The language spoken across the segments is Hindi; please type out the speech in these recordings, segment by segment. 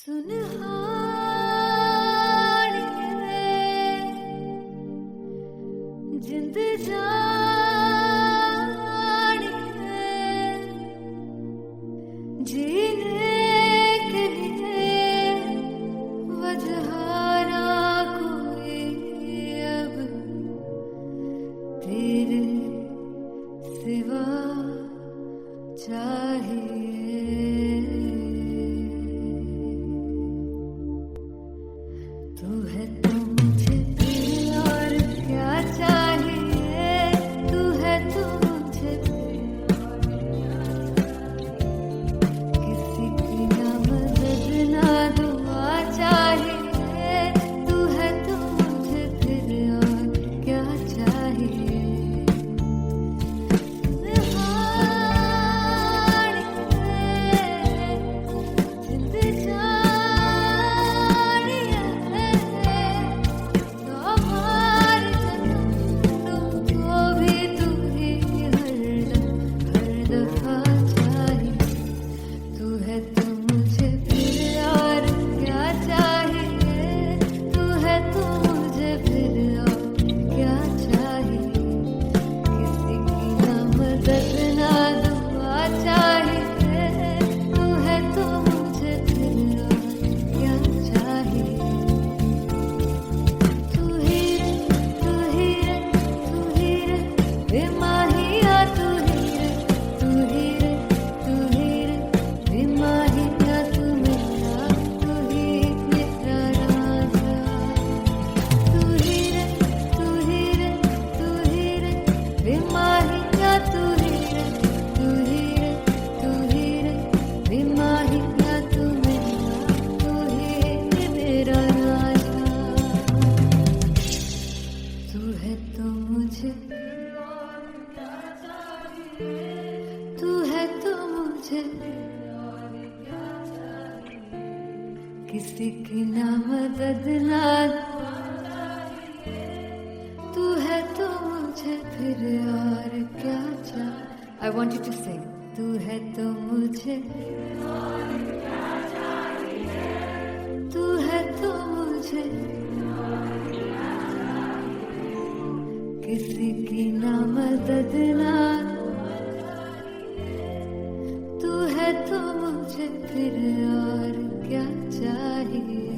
जिंद जान है जीने के लिए वजह ना कोई अब तेरे सिवा चाहिए। तू है तो मुझे और क्या चाहिए, तू है तो मुझे किसी की ना मदद ना दुआ चाहिए, तू है तो मुझे फिर और क्या चाहिए। तू है तो मुझे किसी की ना मदद ना, तू है तो मुझे फिर और क्या चाहिए। I want you to sing. तू है तो मुझे तू है तो मुझे किसी की ना मदद ना, तू है तो मुझे फिर और क्या चाहिए।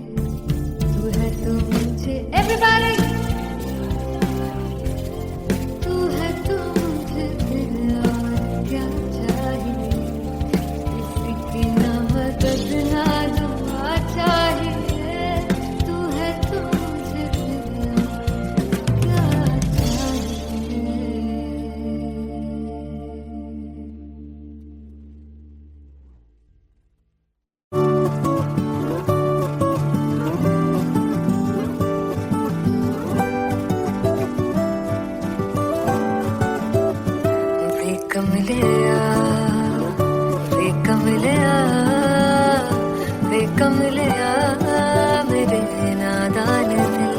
तू है तो मुझे everybody, तू है तो मुझे फिर और क्या चाहिए। किसी की ना मदद ना दुआ चाहिए, तू है तो मुझे फिर और क्या चाहिए। वे कमलिया मेरे नादान दिल,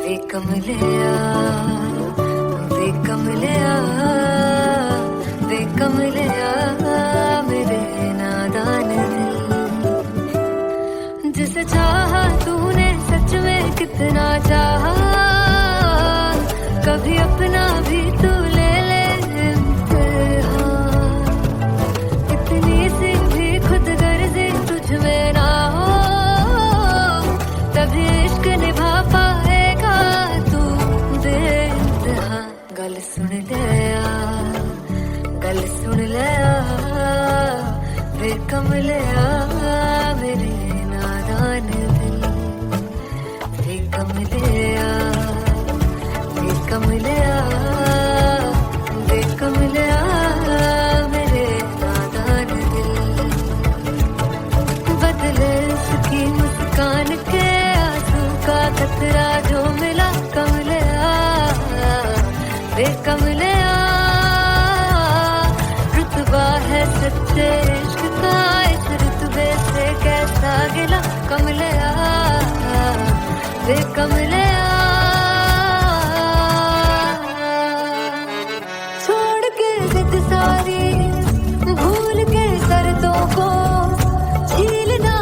वे कमलिया मेरे नादान दिल। जिसे चाहा तूने सच में कितना चाहा, कभी अपना भी तू ले ले इम्तिहान। इतनी सी भी खुद गर्जी तुझ में ना हो, तभी इश्क निभा पाएगा तू बेइंतहा। गल सुन लिया वे कमलिया मेरे नादान दिल, वे कमलिया मेरे नादान दिल। बदले उसकी मुस्कान के आंसू का कतरा जो मिला कमलिया, वे कमलिया रुतबा है सच्चे इश्क का, इस रुतबे से कैसा गिला कमलिया, वे कमलिया। छोड़ के जिद सारी भूल के शर्तों को, झीलना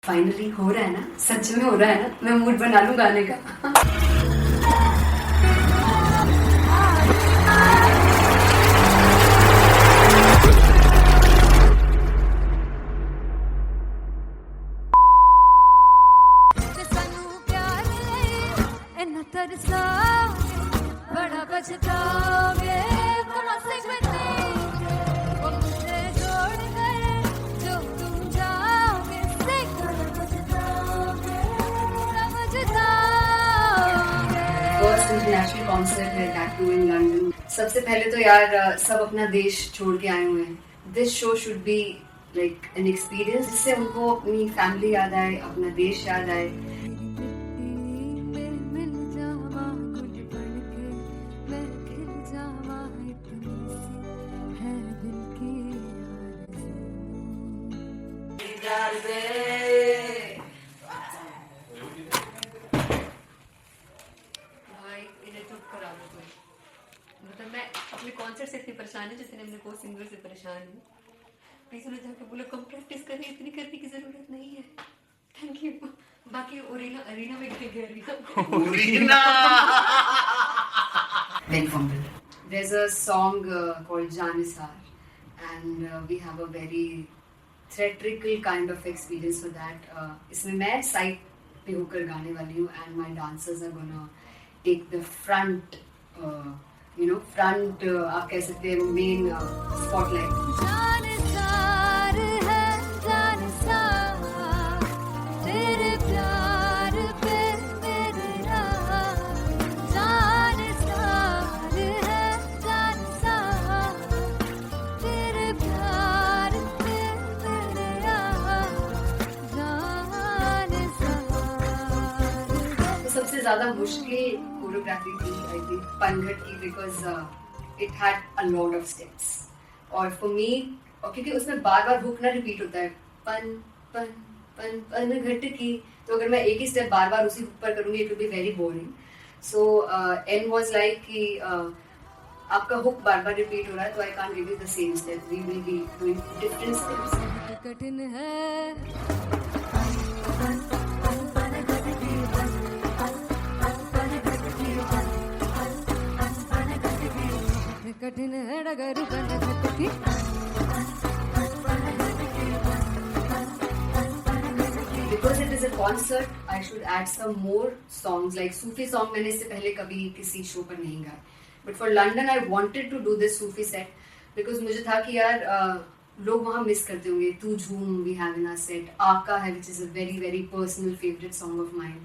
फाइनली हो रहा है ना, सच में हो रहा है ना, मैं मूड बना लूं गाने का। बड़ा पछताओगे फर्स्ट इंटरनेशनल कॉन्सर्ट है दैट टू इन लंदन। सबसे पहले तो यार सब अपना देश छोड़ के आए हुए हैं। This show should be like an experience जिससे उनको अपनी फैमिली याद आए, अपना देश याद आए। मतलब मैं अपने कॉन्सर्ट से इतनी परेशान है जितने अपने को सिंगर से परेशान हूँ। प्लीज उन्हें जाके बोलो कम प्रैक्टिस करें, इतनी करने की जरूरत नहीं है। Thank you. बाकी अरीना में गए Very fumble. There's a song called Janisar, and we have a very theatrical kind of experience for that. इसमें मैं साइड पे होकर गाने वाली हूँ, and my dancers are gonna take the front, front आप कह सकते हैं main spotlight. जानसार है जानसार तेरे प्यार पे मेरा जानसार है जानसार तेरे प्यार पे मेरा जानसार। तो सबसे ज़्यादा मुश्किल कोरियोग्राफी थी आई थिंक पनघट की, because it had a lot of steps. और फॉर मी, और क्योंकि उसमें बार बार हुक ना रिपीट होता है, पन पन पन पन घट की, तो अगर मैं एक ही स्टेप बार बार उसी हुक पर करूंगी it will be very boring. So an was like कि आपका हुक बार बार रिपीट हो रहा है तो I can't give you the same step, we will be doing different steps. कठिन है कठिन है डगर की Because it is a concert, I should add some more songs like Sufi song. मैंने इससे पहले कभी किसी शो पर नहीं गाया, but for London I wanted to do this Sufi set because मुझे था कि यार लोग वहाँ मिस करते होंगे। तू झूम we have in our set, आका है which is a very very personal favorite song of mine.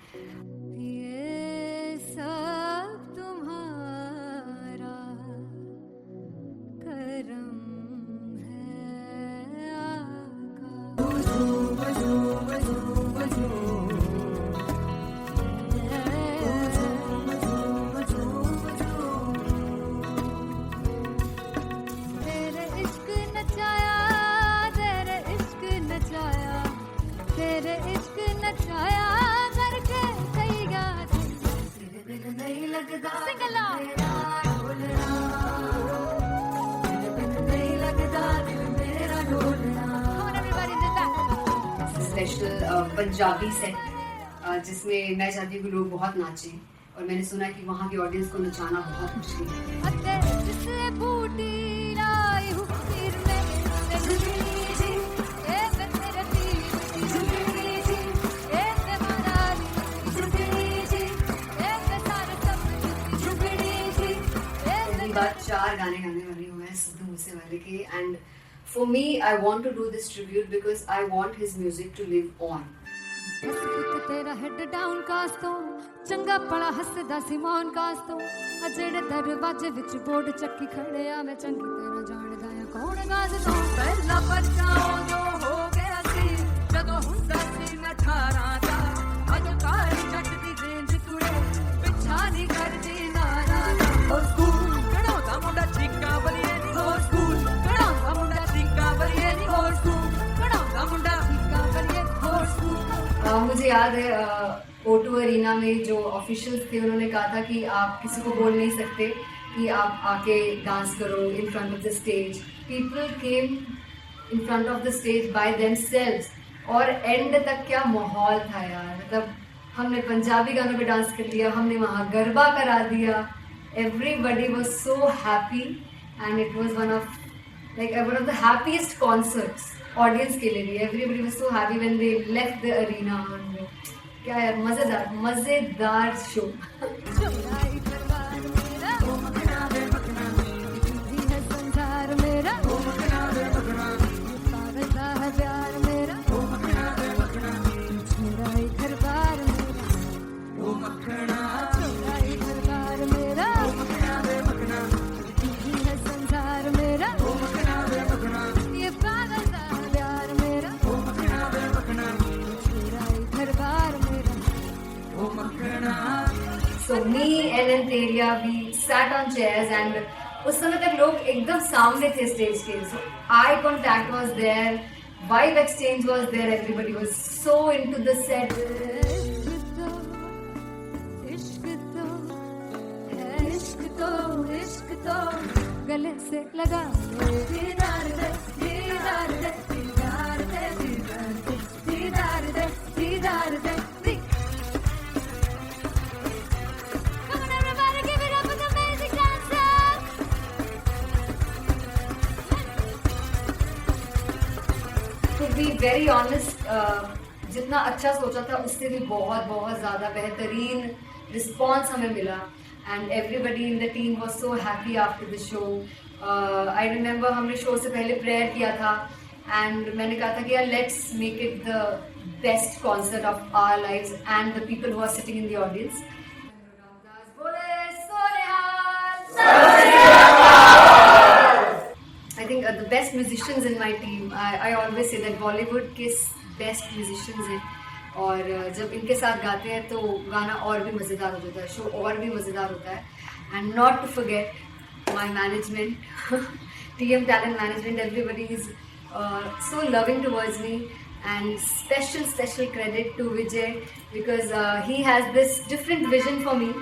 ये सब तुम्हारा करम है तेरे इश्क नचाया तेरे इश्क नचाया तेरे इश्क नचाया करके कई याद तेरे बिन नहीं लगता सिंगला स्पेशल पंजाबी सेट जिसमें मैं चाहती हूँ कि लोग बहुत नाचें, और मैंने सुना कि वहाँ की ऑडियंस को नचाना बहुत मुश्किल है। बात 4 गाने गाने वाली हूँ मैं सिद्धू मूसेवाले के, and for me I want to do this tribute because I want his music to live on. तेरा हेड डाउन कास तो चंगा पड़ा हसदा सिमोन कास तो अजेड़े दरवाजे विच बोर्ड चक्की खड़े आ मैं चंगी तेरा जानदा आ कौन गाज तो पहला बचाओ जो हो गया सी जदों हुंदा सी मैं 18 दा अजकारी जट दी रेंज कुड़े पिछा नहीं करदी नारा और स्कूल कड़ो दा मुंडा चिक्का बलिए नी हो स्कूल कड़ो दा मुंडा चिक्का बलिए नी हो स्कूल कड़ो दा मुंडा चिक्का बलिए हो स्कूल। मुझे याद है O2 अरीना में जो ऑफिशियल्स थे उन्होंने कहा था कि आप किसी को बोल नहीं सकते कि आप आके डांस करो in front of the stage. People came in front of the stage by themselves और एंड तक क्या माहौल था यार, मतलब हमने पंजाबी गानों पे डांस कर लिया, हमने वहाँ गरबा करा दिया, everybody was so happy and it was one of the happiest concerts audience के लिए भी. Everybody was so happy when they left the arena. क्या यार, मजेदार शो. So me and Anteria, we sat on chairs and उस समय तक लोग एकदम सामने थे स्टेज के. So eye contact was there, vibe exchange was there, everybody was so into the set. इश्क तो गले से लगा दीदार दे दीदार दे दीदार दे दीदार दे दीदार दे. To be very honest, जितना अच्छा सोचा था उससे भी बहुत बहुत ज़्यादा बेहतरीन रिस्पॉन्स हमें मिला. And everybody in the team was so happy after the show. I remember हमने शो से पहले प्रेयर किया था and मैंने कहा था कि यार let's make it the best concert of our lives and the people who are sitting in the audience. I think the best musicians in my team. I always say that Bollywood के best musicians हैं. और जब इनके साथ गाते हैं तो गाना और भी मज़ेदार हो जाता है, शो और भी मज़ेदार होता है. And not to forget my management, TM Talent Management, everybody is so loving towards me, and special credit to Vijay because he has this different vision for me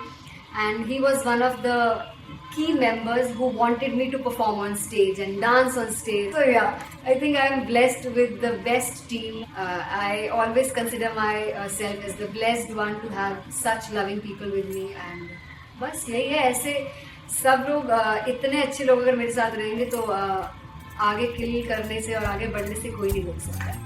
and he was one of the key members who wanted me to perform on stage and dance on stage. So yeah, I think I am blessed with the best team. I always consider myself as the blessed one to have such loving people with me. And बस यही है, ऐसे सब लोग इतने अच्छे लोग अगर मेरे साथ रहेंगे तो आगे किल करने से और आगे बढ़ने से कोई नहीं रोक सकता.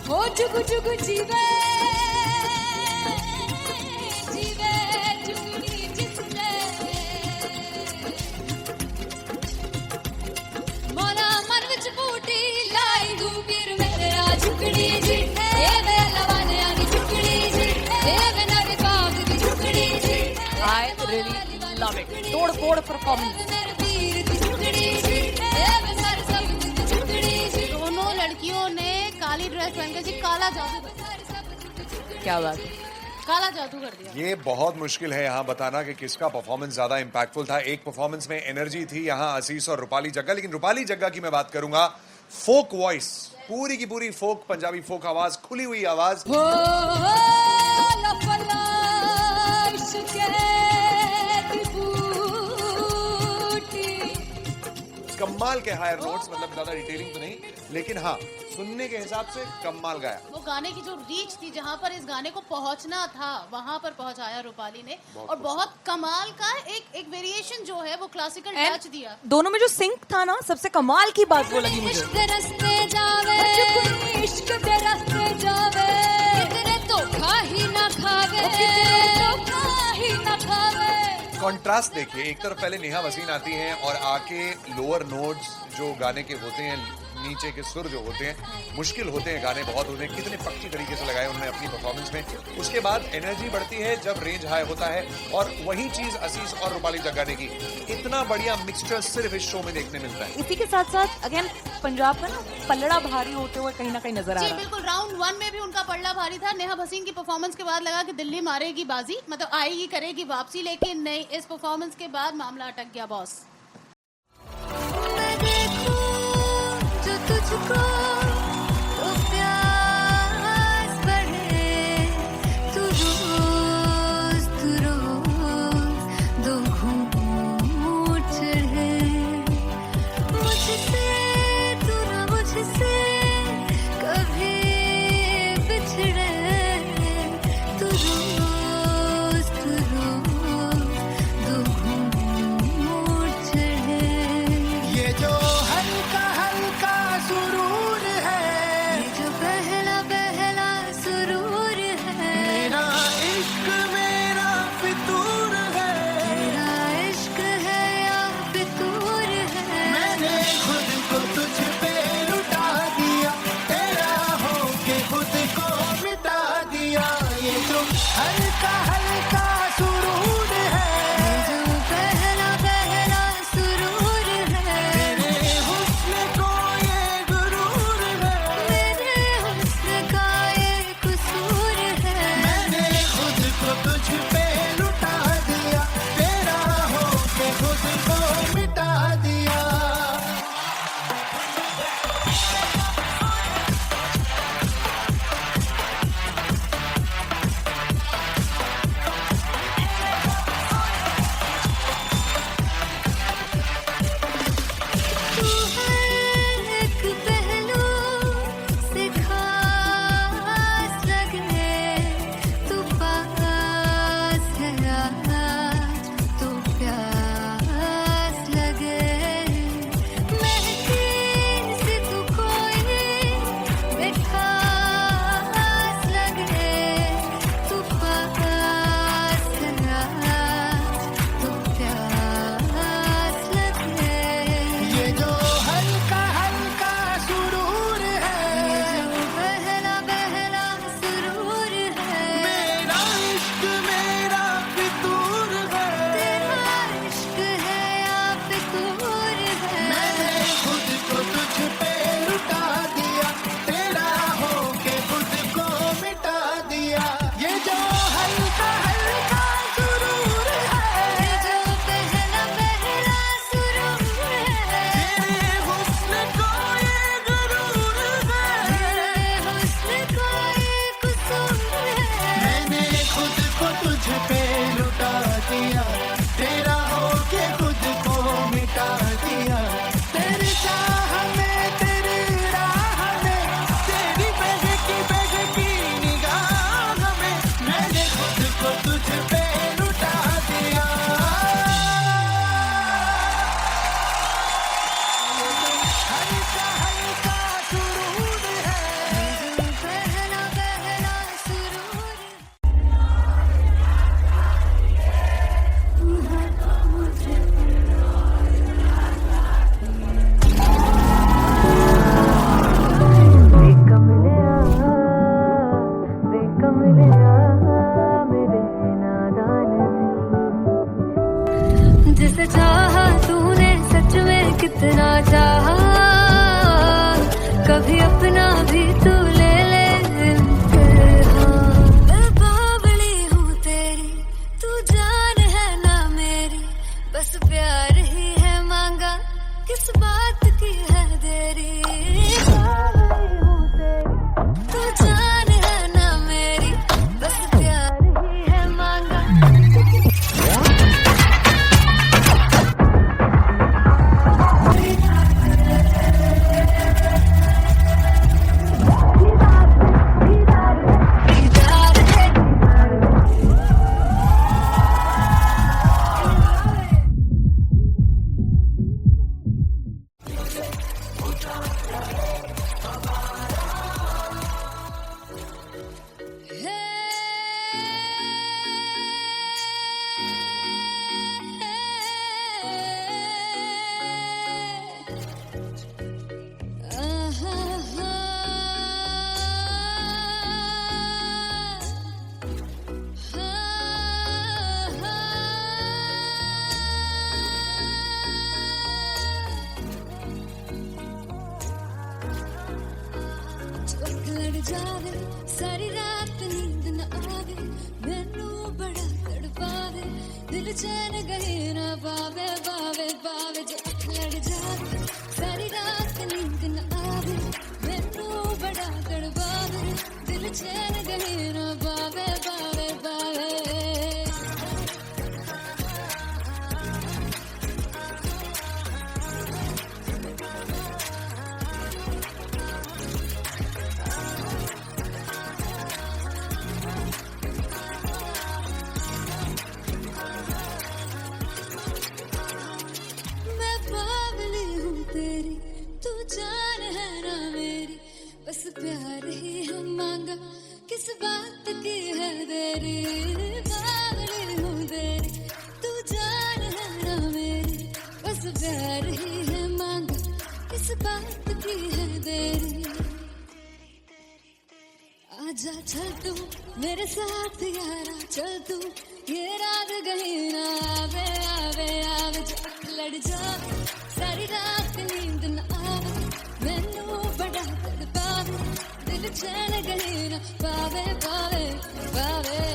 हो जुगु जुगु जीवे जीवे जुगनी जिसने मोला मन विच बूटी लाई दूबीर मेरे आ झुकड़ी जी ए वे लवाने आनी झुकड़ी जी ए वे नरे बाग दी झुकड़ी जी. I really love it. तोड़ फोड़ परफॉर्मेंस. दोनों लड़कियों ने काली ड्रेस पहनकर जी काला जादू कर दिया. क्या बात है, काला जादू कर दिया. ये बहुत मुश्किल है यहाँ बताना कि किसका परफॉर्मेंस ज्यादा इम्पैक्टफुल था. एक परफॉर्मेंस में एनर्जी थी यहाँ आशीष और रूपाली जग्गा, लेकिन रूपाली जग्गा की मैं बात करूंगा. फोक वॉइस, पूरी की पूरी फोक, पंजाबी फोक आवाज, खुली हुई आवाज. कमाल के हायर नोट्स, मतलब ज्यादा डिटेलिंग तो नहीं, लेकिन हाँ सुनने के हिसाब से कमाल गाया. वो गाने की जो रीच थी, जहाँ पर इस गाने को पहुंचना था वहां पर पहुंचाया रूपाली ने. और बहुत कमाल का एक वेरिएशन जो है वो क्लासिकल टच दिया. दोनों में जो सिंक था ना, सबसे कमाल की बात वो लगी मुझे. इश्क रस्ते जावे इश्क दे रस्ते जावे कितने धोखा ही ना खावे धोखा ही ना खावे. कॉन्ट्रास्ट देखिए, एक तरफ पहले नेहा वसीन आती हैं और आके लोअर नोट्स जो गाने के होते हैं नीचे के सुर जो होते हैं मुश्किल होते हैं, गाने बहुत होते हैं, कितने पक्की तरीके से लगाए उन्होंने अपनी परफॉर्मेंस में। उसके बाद एनर्जी बढ़ती है जब रेंज हाई होता है, और वही चीज असीस और रूपाली जग्गा ने की। इतना बढ़िया मिक्सचर सिर्फ इस शो में देखने मिलता है। इसी के साथ साथ अगेन पंजाब का ना पलड़ा भारी होते हुए कहीं ना कहीं नजर आ जी रहा है। बिल्कुल, राउंड 1 में भी उनका पलड़ा भारी था। नेहा भसीन की परफॉर्मेंस के बाद लगा कि दिल्ली मारेगी बाजी, मतलब आएगी करेगी वापसी, लेकिन नहीं, इस परफॉर्मेंस के बाद मामला अटक गया बॉस। मैं देखूं जो तुझको तो प्यास बढ़े, तू रोज दो घूंट चढ़े, मुझसे तू ना मुझसे कभी बिछड़े, तू रोज दो घूंट चढ़े। ये जो हल्का हल्का सुरूर है, ये जो पहला पहला सुरूर है, मेरा इश्क मेरा फितूर है, तेरा इश्क है या फितूर है। मैंने खुद को तुझ पे लुटा दिया, तेरा होके खुद को मिटा दिया। ये जो हल्का हल्का सुरूर है, ये जो पहला पहला सुरूर है, तेरे हुस्न को ये गुरूर है, मेरे हुस्न का ये कसूर है। मैंने खुद को तुझ पे लुटा दिया, तेरा होके खुद को मिटा दिया। तू हर एक पहलू से खास लगे, तू पास है आज तो प्यास लगे, महकी से तू कोई मिठास लगे, तू पास है आज तो प्यास लगे। ये जो हल्का हल्का सुरूर है, ये जो पहला पहला सुरूर है, मेरा इश्क मेरा फितूर है, तेरा इश्क है या फितूर है। मैंने खुद को तुझ पे लुटा दिया, तेरा होके खुद को मिटा दिया। ये जो हल्का हल्का सुरूर है, ये जो पहला पहला सुरूर है, तेरे हुस्न को ये गुरूर है, तेरे हुस्न का ये कसूर है। मैंने खुद को तुझ पे लुटा दिया, तेरा होके खुद को मिटा दिया। तेरी चाह में तेरी राह में, तेरी बहकी निगाह में, मैंने खुद को तुझ पे लुटा दिया। हल्का हल्का सुरूर है, ये जो पहला पहला सुरूर है। जिसे चाहा तूने सच में कितना चाहा, कभी अपना भी तू ले ले इम्तिहान। मैं बावली हूँ तेरी, तू जान है ना मेरी, बस प्यार ही है मांगा, किस बात की है देरी। बावली हूँ तेरी, तू जान है ना मेरी, बस प्यार ही है मांगा। चैन गए ना बावे बावे बावे जो अख लड़ जावे सारी रात नींद न आवे मैनू बड़ा तड़पावे दिल चैन गए ना बावे बावे बावे जान है ना मेरी बस प्यार ही हम मांगा किस बात की है देरी बावली हूँ तेरी तू जान है ना मेरी बस प्यार ही है मांगा किस बात की है देरी आजा चल तू मेरे साथ यारा चल तू ये रात गई ना आवे आवे आवे जो अख लड़ जावे सारी रात नींद न आवे मैनू बड़ा तड़पावे दिल चैन गई ना पावे पावे पावे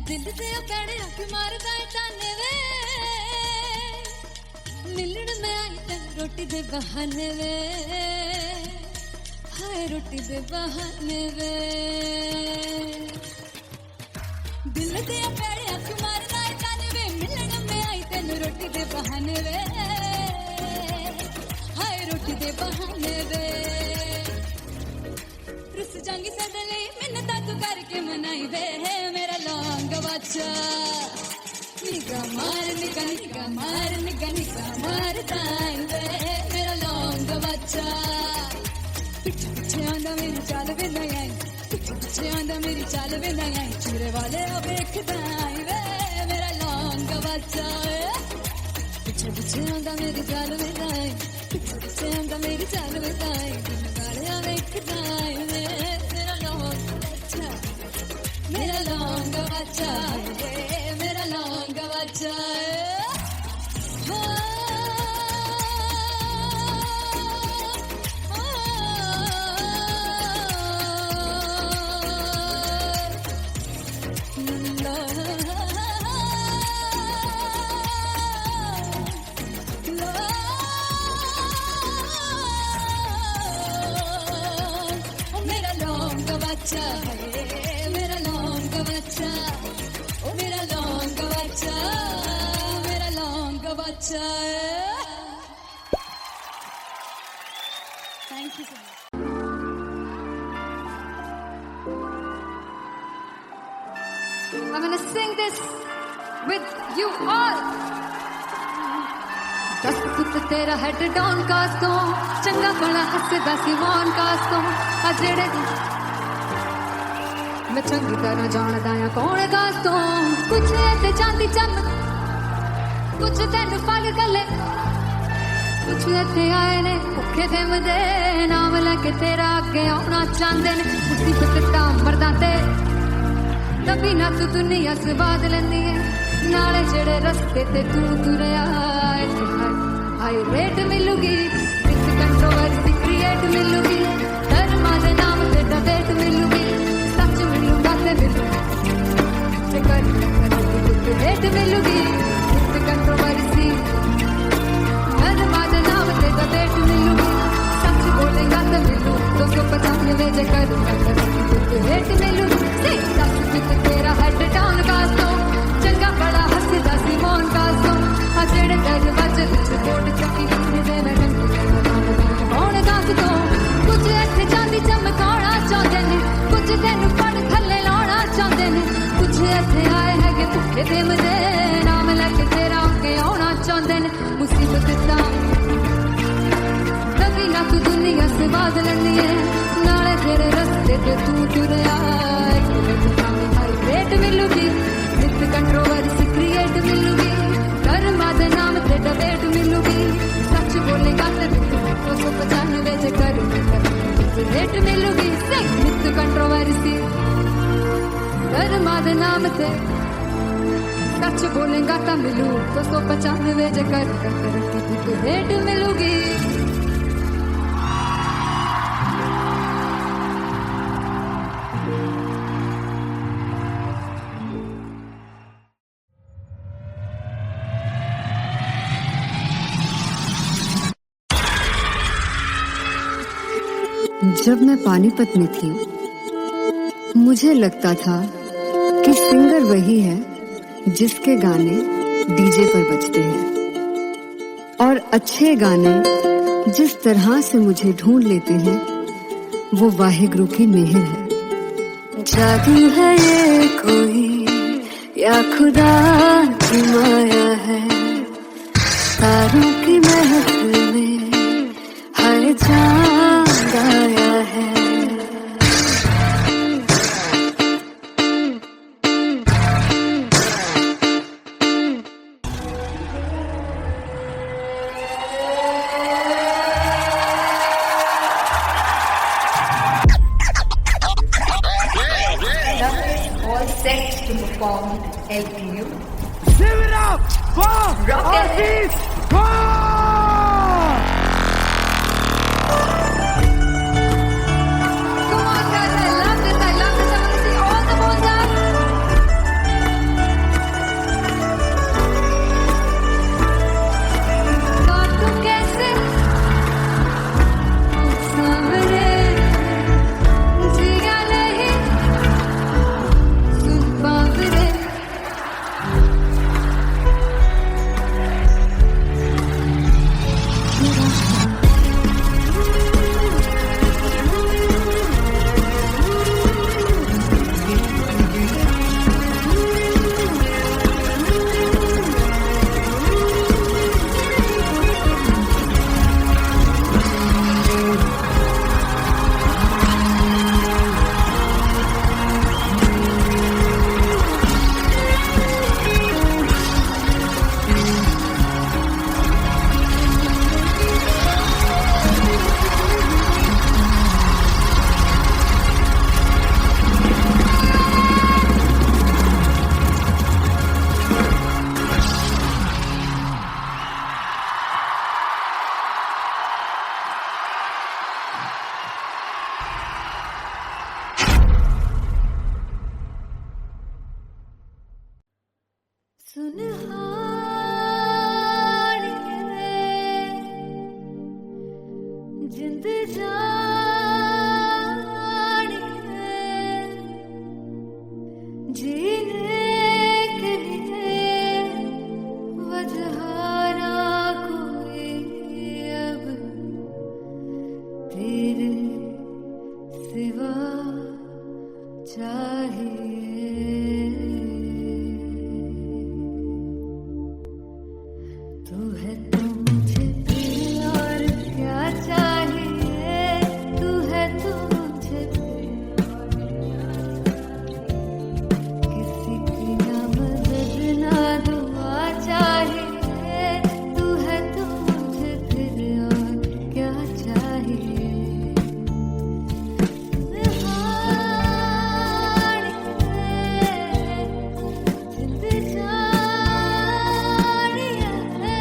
दिल दे पैड़े हक मारदा है ताने वे मिलन में आई तेन रोटी दे बहाने वे हाय रोटी दे बहाने वे दिल दे पैड़े हक मारदा है ताने वे मिलन में आई तेन रोटी दे बहाने वे हाय रोटी दे बहाने वे रुस जांगी सदले मिन्नता तू करके मनाई वे मेरा लौंग बच्चा निगा मार निगा निगा मार निगा निगा मार ताई वे मेरा लौंग बच्चा पीछे पीछे आंदा मेरी चाल वे नहीं आई पीछे पीछे आंदा मेरी चाल वे नहीं आई चूरे वाले अब देखता आई वे मेरा लौंग बच्चा पीछे पीछे आंदा मेरी चाल वे नहीं आई पीछे पीछे आंदा मेरी चाल वे नहीं आई वाले अब देखता आई वे मेरा लौंग बच्चा मेरा लौंग बच्चा मेरा लौंग बच्चा मेरा लौंग बच्चा मेरा लौंग बच्चा ओ मेरा लौंग बच्चा मेरा लौंग बच्चा thank you so much I'm gonna sing this with you all. दस पुत तेरा हेड डाउन कास्तों चंगा बड़ा हसदा सिमोन कास्तों आ जेड़े मैं चंगी तरह जानदा आ कौन कास्तों कुछ ते चांदी चम कुछ तेन फल गले कुछ ते आए ने भुखे ते मदे नाम लेके तेरा अगे आना चाहते ने मुसीबत ता मरदा ते तभी ना तू दुनिया स्वाद लेंदी है नाले जेड़े रस्ते ते तू तुरया हाई रेट मिलूगी विद कंट्रोवर्सी क्रिएट मिलूगी धर्मा दे नाम ते डिबेट मिलूगी सच मिलूगा ते मिलूगी रेट मिलूगी विद कंट्रोवर्सी धर्मा दे नाम ते डिबेट मिलूगी सच बोलेगा ते मिलू 295 जे करूंगा रेट मिलूगी सच विद तेरा हेड डाउन कास्तों चंगा बड़ा हसदा सिमोन कास्तों आ जेड़े दरवाजे विच बोर्ड चक्की दे मैं कौन कास्तों कुछ इत्थे चांदी चमकाना चाहते ने कुछ तेन पड़ थल्ले लाना चाहते ने कुछ इत्थे आए हैगे भुखे ते मदे नाम लेके तेरा अगे आना चाहते ने मुसीबत दा तभी ना तू दुनिया स्वाद लेंदी है नाले तेरे रस्ते ते तू तुरया रेट मिलूगी विद कंट्रोवर्सी क्रिएट मिलूगी कर्मा से सच बोलेगा तो मिलू 295 जे करेगा तरक्की तो रेट मिलूगी जब मैं पानीपत में थी मुझे लगता था कि सिंगर वही है जिसके गाने डीजे पर बजते हैं और अच्छे गाने जिस तरह से मुझे ढूंढ लेते हैं वो वाहिगुरु की मेहर है जादू है ये कोई या खुदा की माया है तारों की महफिल में हर चांद आया है All set to perform LPU. Give it up for Artist Come on guys, I love this, I want to see all the balls up. काटूं कैसे सामने जिया नहीं सुन पावरे जिंद जान जीने के लिए वजह ना कोई अब तेरे सिवा चाहिए तू है तो मुझे दिल और क्या चाहिए तू है तो मुझे दिल और किसी की ना मदद ना दुआ चाहिए तू है तो मुझे दिल और क्या चाहिए जिंद जानिया है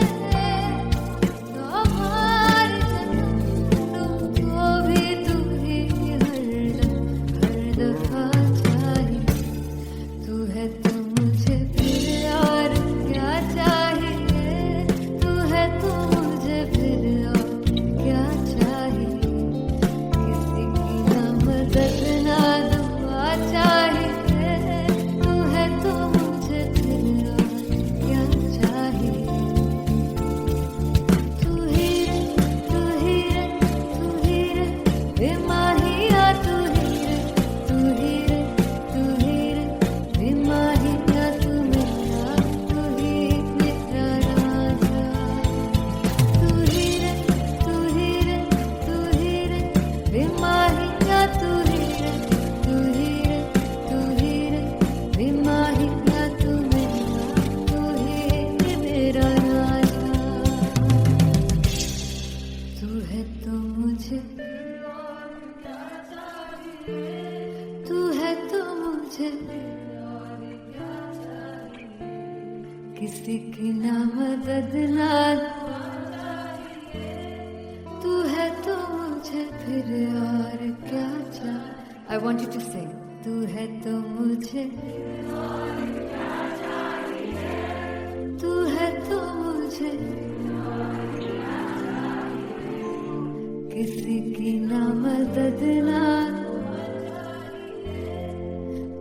किसी की ना मदद ना तू है तो मुझे फिर और क्या चाह I want you to sing तू है तो मुझे तू है तो मुझे किसी की ना मदद ना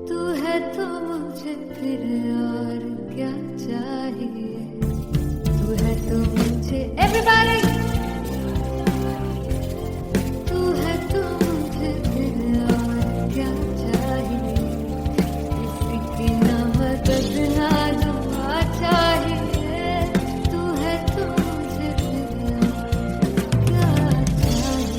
तू है तो मुझे फिर और क्या चाहिए तू है तो मुझे everybody तू है तो मुझे फिर और क्या चाहिए किसी की ना मदद ना दुआ चाहिए तू है तो मुझे फिर और क्या चाहिए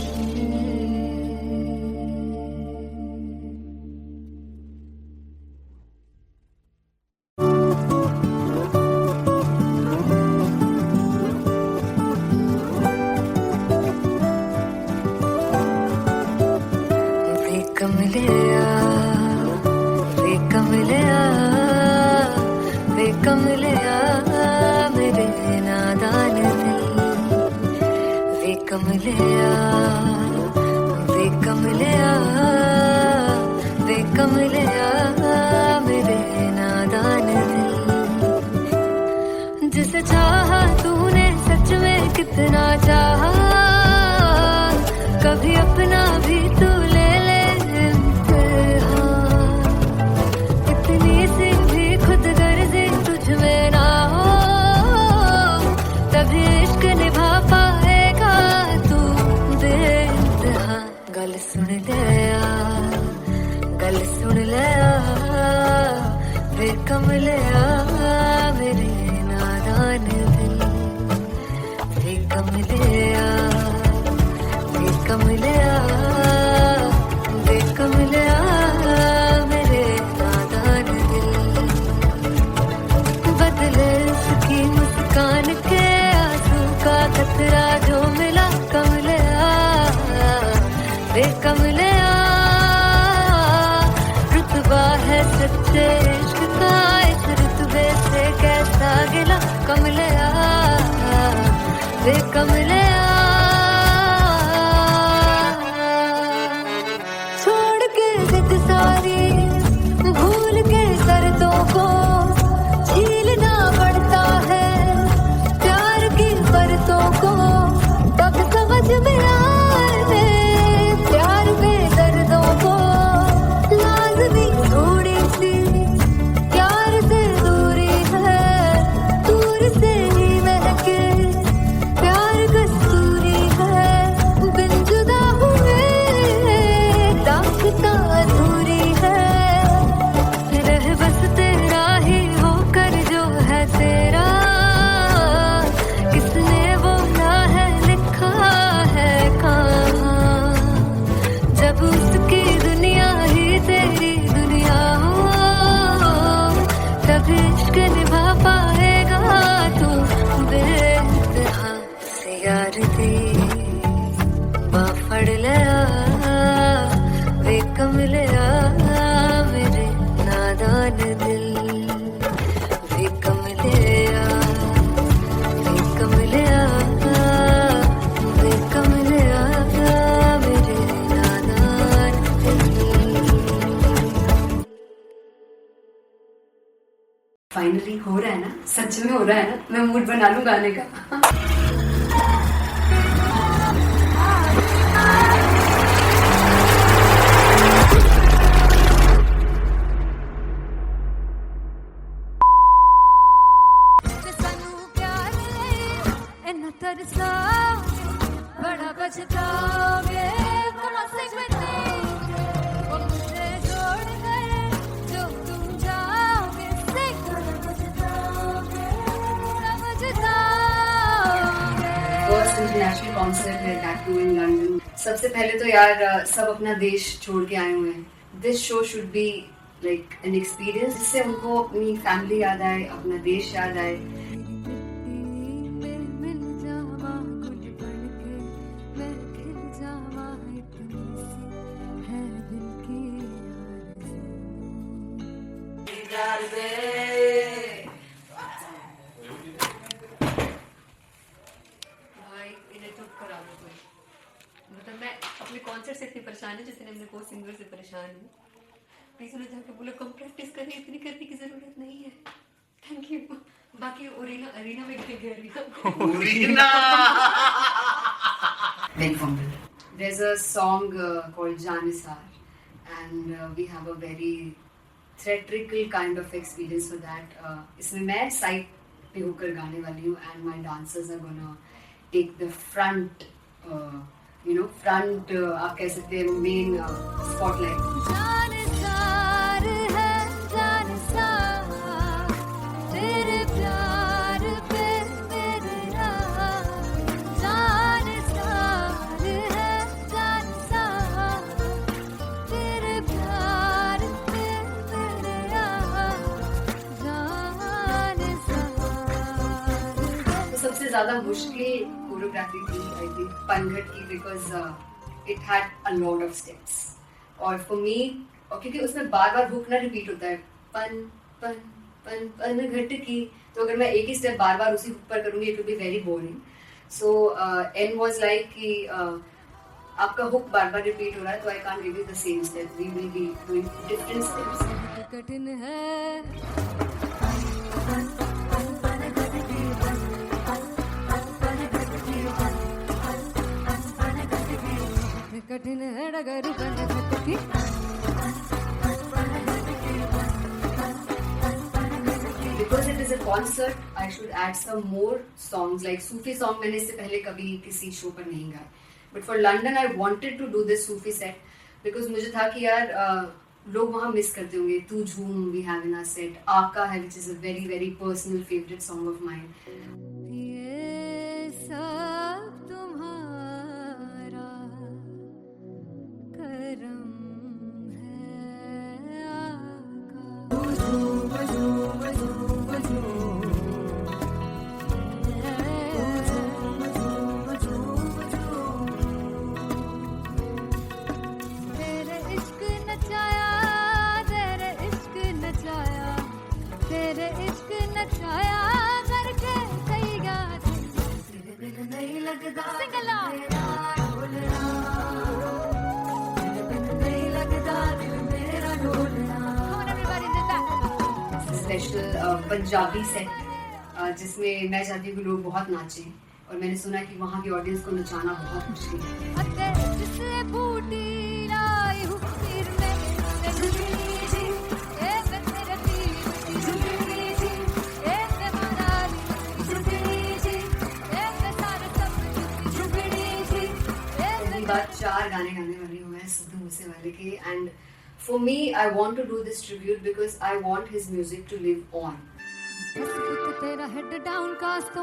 वे कमलिया वे कमलिया वे कमलिया मेरे नादान दिल वे कमलिया वे कमलिया वे कमलिया मेरे नादान दिल जिसे चाहा तूने सच में कितना चाहा कभी अपना भी तू ले ले इम्तिहान इतनी सी भी खुद गर्जी तुझ में ना हो तभी इश्क निभा पाएगा तू बेइंतहा गल सुन लिया गल सुन लिया वे कमलिया मेरे नादान दिल वे कमलिया वे कमलिया वे कमलिया मेरे नादान दिल बदले उसकी मुस्कान के आंसू का कतरा जो मिला कमलिया वे कमलिया रुतबा है सच्चे इश्क का इस रुतबे से कैसा गिला कमलिया वे कमलिया छोड़ के जिद सारी भूल के शर्तों को झीलना पड़ता है प्यार की परतों को तब समझ में आए प्यार में दर्दों को लाजमी थोड़ी सी प्यार से दूरी है दूर से ही महके प्यार कस्तूरी है बिन जुदा हुए दास्तां अधूरी है रह बस तेरा ही होकर जो है तेरा किसने बोला है लिखा है कहाँ जब उसकी दुनिया ही तेरी दुनिया हो तब इश्क निभा पाएगा तू बेइंतहा से यार दी बाफड़ लिया वे कमलिया मेरे नादान दिल वे कमलिया वे कमलिया वे कमलिया मेरे नादान दिल फाइनली हो रहा है ना सच में हो रहा है ना मैं मूड बना लूं गाने का ਤੇ ਸਾਨੂੰ ਪਿਆਰ ਲਈ ਇੰਨਾ ਤਰਸਾਓਗੇ ਬੜਾ ਪਛਤਾਓਗੇ कम से वो मुझे छोड़ गए जो तुम जाओगे समझताओगे फर्स्ट इंटरनेशनल कॉन्सर्ट है दैट टू इन लंदन सबसे पहले तो यार सब अपना देश छोड़ के आए हुए हैं this show should be like an experience जिससे उनको अपनी फैमिली याद आए अपना देश याद आए मिल जावा गुल बन के मैं खिल जावा इतनी सी है दिल की आरज़ू कॉन्सर्ट से इतनी परेशान है जितने हमने को सिंगर से परेशान हूँ. प्लीज उन्हें जाके बोलो कम प्रैक्टिस करें, इतनी करने की जरूरत नहीं है. Thank you. बाकी अरीना में गए arena. Big fumble. There's a song called Janisar, and we have a very theatrical kind of experience for that. इसमें मैं side पे होकर गाने वाली हूँ, and my dancers are gonna take the front, front आप कह सकते हैं main spotlight. जानसार है जानसार तेरे प्यार पे मेरा जानसार है जानसार तेरे प्यार पे मेरा जानसार. तो सबसे ज्यादा मुश्किल कोरियोग्राफी थी आई थिंक पनघट की, because it had a lot of steps. और फॉर मी, और क्योंकि उसमें बार बार हुक ना रिपीट होता है, पन पन पन पनघट की, तो अगर मैं एक ही स्टेप बार बार उसी हुक पर करूंगी it will be very boring. So an was like कि आपका हुक बार बार रिपीट हो रहा है, तो I can't give you the same step, we will be doing different steps. कठिन है कठिन है डगर पनघट की. Because it is a concert, I should add some more songs, like Sufi song मैंने इससे पहले कभी किसी शो पर नहीं गाए. But for London I wanted to do this Sufi set because मुझे था कि यार लोग वहाँ मिस करते होंगे. तू झूम we have in our set, आका है which is a very very personal favorite song of mine. ये सब तुम्हारा करम है तेरे इश्क नचाया तेरे इश्क नचाया तेरे इश्क नचाया करके कई याद तेरे दिल नहीं लगदा सिंगला नहीं लगदा दिल मेरा ढोलना. Come on everybody do that. Special Punjabi set जिसमें मैं चाहती हूँ कि लोग बहुत नाचें, और मैंने सुना कि वहाँ की ऑडियंस को नचाना बहुत मुश्किल है. अते जिसे बूटी लाई हूँ फिर मैं ते झुकनी जी ए मैं तेरे दिल की झुकनी जी ए मैं मनाली झुकनी जी ए मैं सारे सब झुकनी जी ए पहली बार 4 गाने गाने वाली हूँ मैं सिद्धू मूसेवाले के, and for me I want to do this tribute because I want his music to live on. बस पुत तेरा हेड डाउन कास तो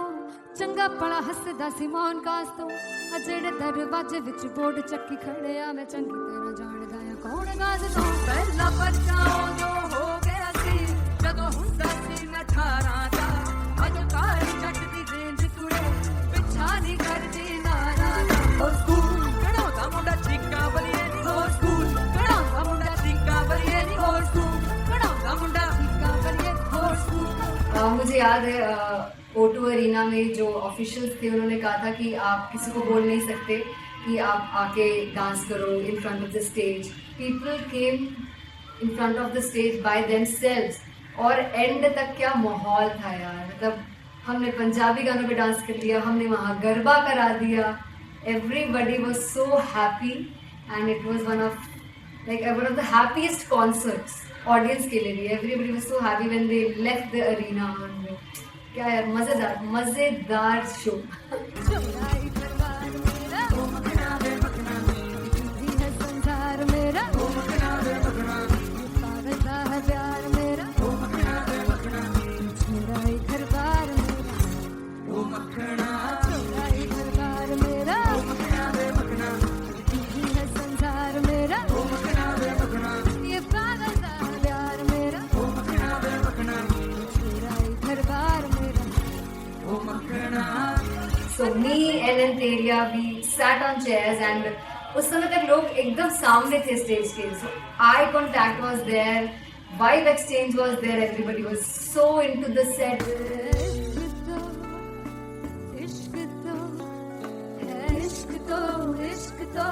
चंगा पड़ा हसदा सी मौन कास तो आ जेड़े दरवाजे विच बोर्ड चक्की खड़े आ मैं चंगी तेरा जानदा आ कौन गाज तो पहला बचाओ जो हो गया सी जदों हुंदा सी मैं 18 दा अज कारी जट दी रेंज कुड़े पिछा नहीं करदी नारा ओ स्कूल कढ़ाउंदा मुंडा चिक्का बलिए नी हो स्कूल कढ़ाउंदा मुंडा चिक्का बलिए नी हो स्कूल कढ़ाउंदा मुंडा चिक्का बलिए हो स्कूल. मुझे याद है O2 अरीना में जो ऑफिशियल्स थे उन्होंने कहा था कि आप किसी को बोल नहीं सकते कि आप आके डांस करो in front of the stage. People came in front of the stage by themselves, और एंड तक क्या माहौल था यार. मतलब हमने पंजाबी गानों पे डांस कर लिया, हमने वहाँ गरबा करा दिया. Everybody was so happy and it was one of the happiest concerts audience के लिए भी. Everybody was so happy when they left the arena. क्या यार मजेदार शो. चुराई दरबार मेरा ओ मखना वे मखना जी है संसार मेरा ओ मखना वे मखना पागल सा है प्यार मेरा ओ मखना वे मखना चुराई दरबार मेरा ओ मखना चुराई दरबार मेरा ओ मखना वे मखना जी है संसार मेरा ओ मखना वे मखना ये पागल सा है प्यार मेरा ओ मखना वे मखना चुराई दरबार मेरा. So me and Anteria, we sat on chairs and उस समय तक लोग एकदम सामने थे स्टेज के. So eye contact was there, vibe exchange was there, everybody was so into the set. इश्क तो है इश्क तो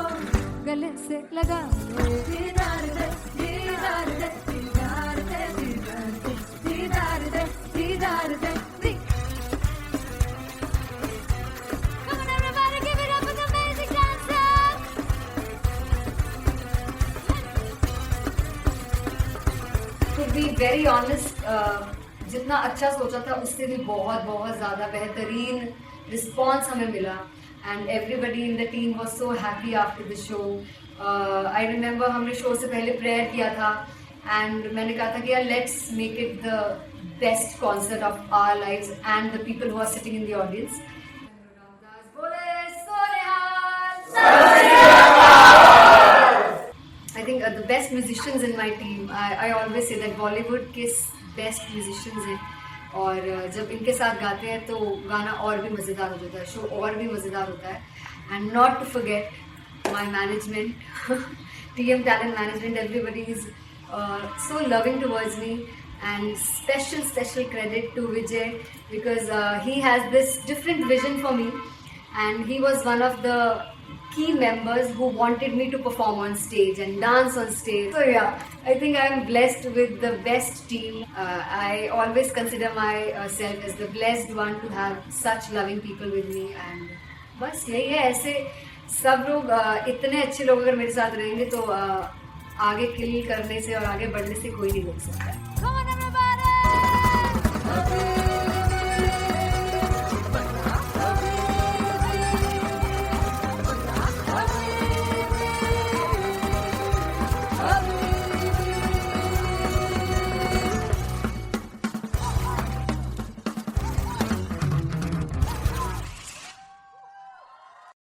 गले से लगा ले दीदार दे दीदार दे दीदार दे दीदार दे दीदार दे दीदार दे Come on everybody, give it up for the amazing dancers. To be very honest, जितना अच्छा सोचा था उससे भी बहुत बहुत ज़्यादा बेहतरीन रिस्पॉन्स हमें मिला and everybody in the team was so happy after the show. I remember हमने शो से पहले प्रेयर किया था एंड मैंने कहा था कि यार let's make it the best concert of our lives and the people who are sitting in the audience. I think the best musicians in my team. I always say that Bollywood के best musicians हैं और जब इनके साथ गाते हैं तो गाना और भी मज़ेदार हो जाता है, शो और भी मज़ेदार होता है. And not to forget my management, TM Talent Management. Everybody is so loving towards me, and special credit to Vijay because he has this different vision for me, and he was one of the key members who wanted me to perform on stage and dance on stage. So yeah, I think I'm blessed with the best team. I always consider myself as the blessed one to have such loving people with me. And बस यही है, ऐसे सब लोग इतने अच्छे लोग अगर मेरे साथ रहेंगे तो आगे किल करने से और आगे बढ़ने से कोई नहीं रोक सकता. Come on everybody.